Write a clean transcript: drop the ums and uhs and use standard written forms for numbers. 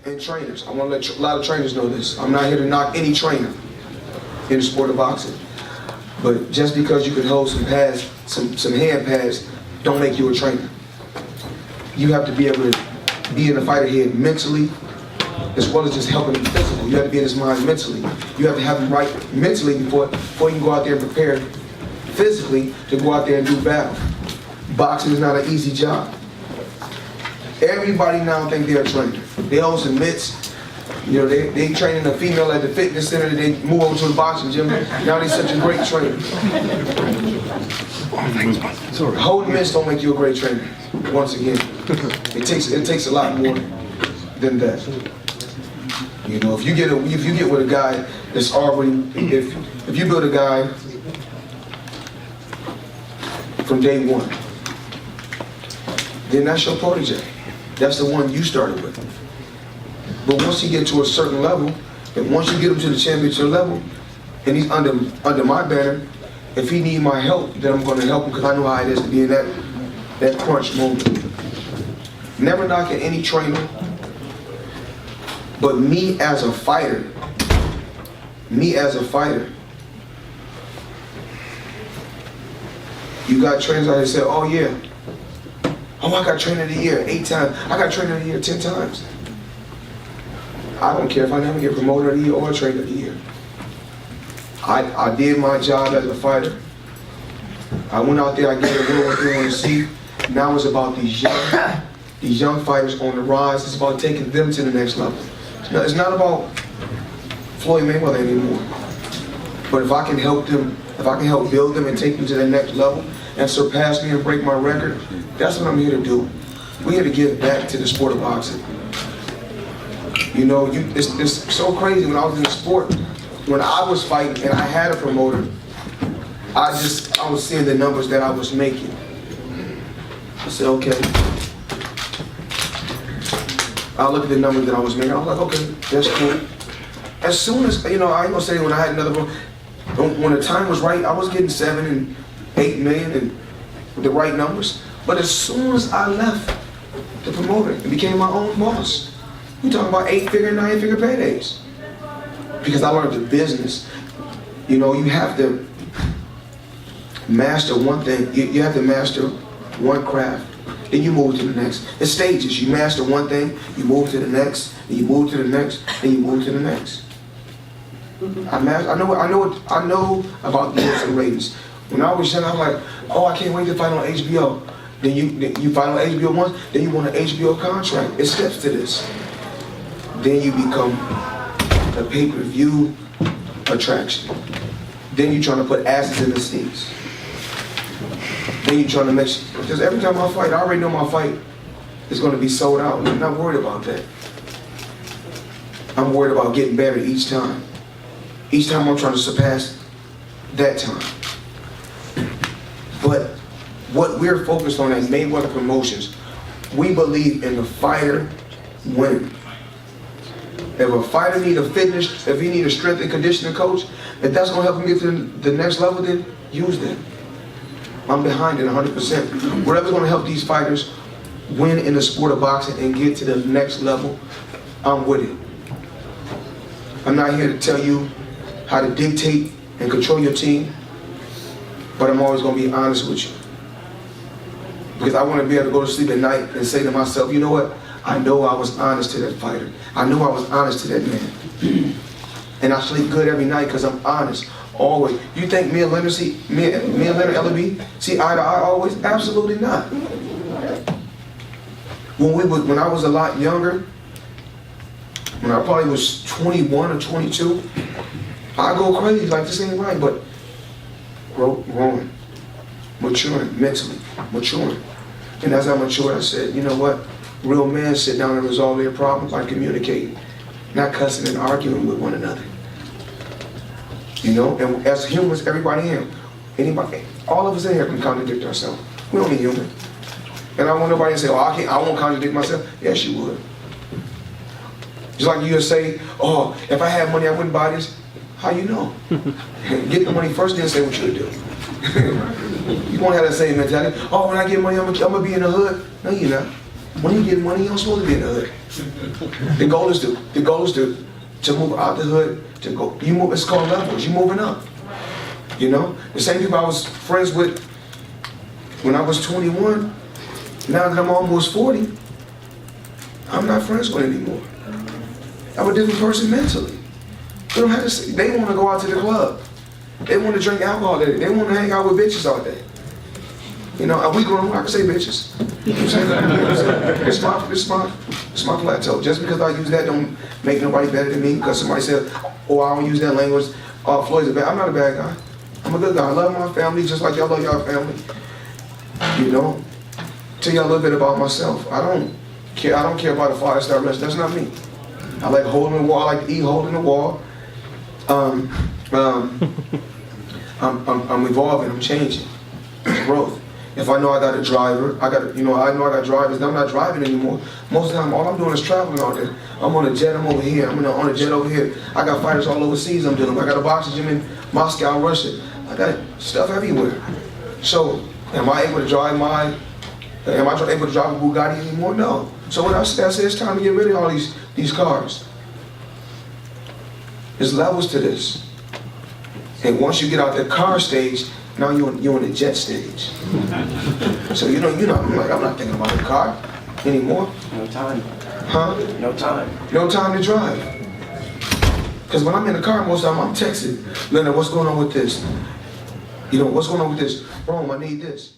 and trainers. I want to let a lot of trainers know this. I'm not here to knock any trainer in the sport of boxing. But just because you can hold some pads, some hand pads, don't make you a trainer. You have to be able to be in the fighter head mentally, as well as just helping him physically. You have to be in his mind mentally. You have to have him right mentally before you can go out there and prepare physically to go out there and do battle. Boxing is not an easy job. Everybody now think they're a trainer. They own some mitts. You know, they training a female at the fitness center, they move over to the boxing gym. Now they're such a great trainer. Holding mitts don't make you a great trainer. Once again, it takes a lot more than that. You know, if you get with a guy that's already, if you build a guy from day one, then that's your protege. That's the one you started with. But once you get to a certain level, and once you get him to the championship level, and he's under my banner, if he need my help, then I'm going to help him because I know how it is to be in that crunch moment. Never knocking any trainer, but me as a fighter, you got trainers out there say, oh yeah, oh I got trainer of the year 8 times, I got trainer of the year 10 times. I don't care if I never get promoter of the year or trainer of the year. I did my job as a fighter. I went out there, I gave the world what they want to see. Now it's about these young fighters on the rise. It's about taking them to the next level. It's not about Floyd Mayweather anymore. But if I can help them, if I can help build them and take them to the next level and surpass me and break my record, that's what I'm here to do. We're here to give back to the sport of boxing. You know, it's so crazy when I was in the sport. When I was fighting and I had a promoter, I was seeing the numbers that I was making. I said, okay. I looked at the numbers that I was making. I was like, okay, that's cool. As soon as, you know, I ain't gonna say when I had another one, when the time was right, I was getting 7 and 8 million and with the right numbers. But as soon as I left the promoter and became my own boss, we talking about 8-figure, 9-figure paydays. Because I learned the business. You know, you have to master one thing. You have to master one craft. Then you move to the next. It's stages. You master one thing, you move to the next, and you move to the next, and you move to the next. I know about the Nielsen ratings. When I was young, I was like, oh, I can't wait to fight on HBO. Then you fight on HBO once, then you want an HBO contract. It steps to this. Then you become a pay-per-view attraction. Then you're trying to put asses in the seats. Then you're trying to make sure, because every time I fight, I already know my fight is going to be sold out. I'm not worried about that. I'm worried about getting better each time. Each time I'm trying to surpass that time. But what we're focused on as Mayweather Promotions, we believe in the fighter winning. If a fighter need a fitness, if he need a strength and conditioning coach, if that's going to help him get to the next level, then use that. I'm behind it 100%. Whatever's going to help these fighters win in the sport of boxing and get to the next level, I'm with it. I'm not here to tell you how to dictate and control your team, but I'm always going to be honest with you. Because I want to be able to go to sleep at night and say to myself, you know what? I know I was honest to that fighter. I know I was honest to that man. And I sleep good every night because I'm honest, always. You think me and Leonard LB see eye to eye always? Absolutely not. When I was a lot younger, when I probably was 21 or 22, I go crazy like this ain't right, but growing, maturing, mentally, maturing. And as I matured, I said, you know what? Real men sit down and resolve their problems by communicating, not cussing and arguing with one another. You know, and as humans, everybody here, anybody, all of us in here can contradict ourselves. We're only human. And I want nobody to say, oh, I won't contradict myself. Yes, you would. Just like you just say, oh, if I had money, I wouldn't buy this. How you know? Get the money first, then say what you would do. You won't have that same mentality. Oh, when I get money, I'm gonna be in the hood. No, you're not. When you get money, you don't supposed to be in the hood. The goal is to move out the hood, to go, you move, it's called levels, you're moving up. You know? The same people I was friends with when I was 21, now that I'm almost 40, I'm not friends with anymore. I'm a different person mentally. They don't have to say, they want to go out to the club. They want to drink alcohol. They want to hang out with bitches all day. You know, are we grown? I can say bitches. It's my plateau. Just because I use that don't make nobody better than me. Because somebody said, oh, I don't use that language. Floyd's a bad. I'm not a bad guy. I'm a good guy. I love my family just like y'all love y'all family. You know, tell you a little bit about myself. I don't care about a 5-star restaurant. That's not me. I like holding the wall. I like to eat holding the wall. I'm evolving. I'm changing. It's growth. If I know I got a driver, I know I got drivers, then I'm not driving anymore. Most of the time, all I'm doing is traveling out there. I'm on a jet, I'm over here, I'm on a jet over here. I got fighters all overseas I'm dealing with. I got a boxing gym in Moscow, Russia. I got stuff everywhere. So, am I able to drive a Bugatti anymore? No. So what I said it's time to get rid of all these cars. There's levels to this. And once you get out that car stage, now you're on the jet stage. So I'm not thinking about the car anymore. No time. Huh? No time. No time to drive. Because when I'm in the car, most of the time I'm texting, Leonard, what's going on with this? You know, what's going on with this? Rome, I need this.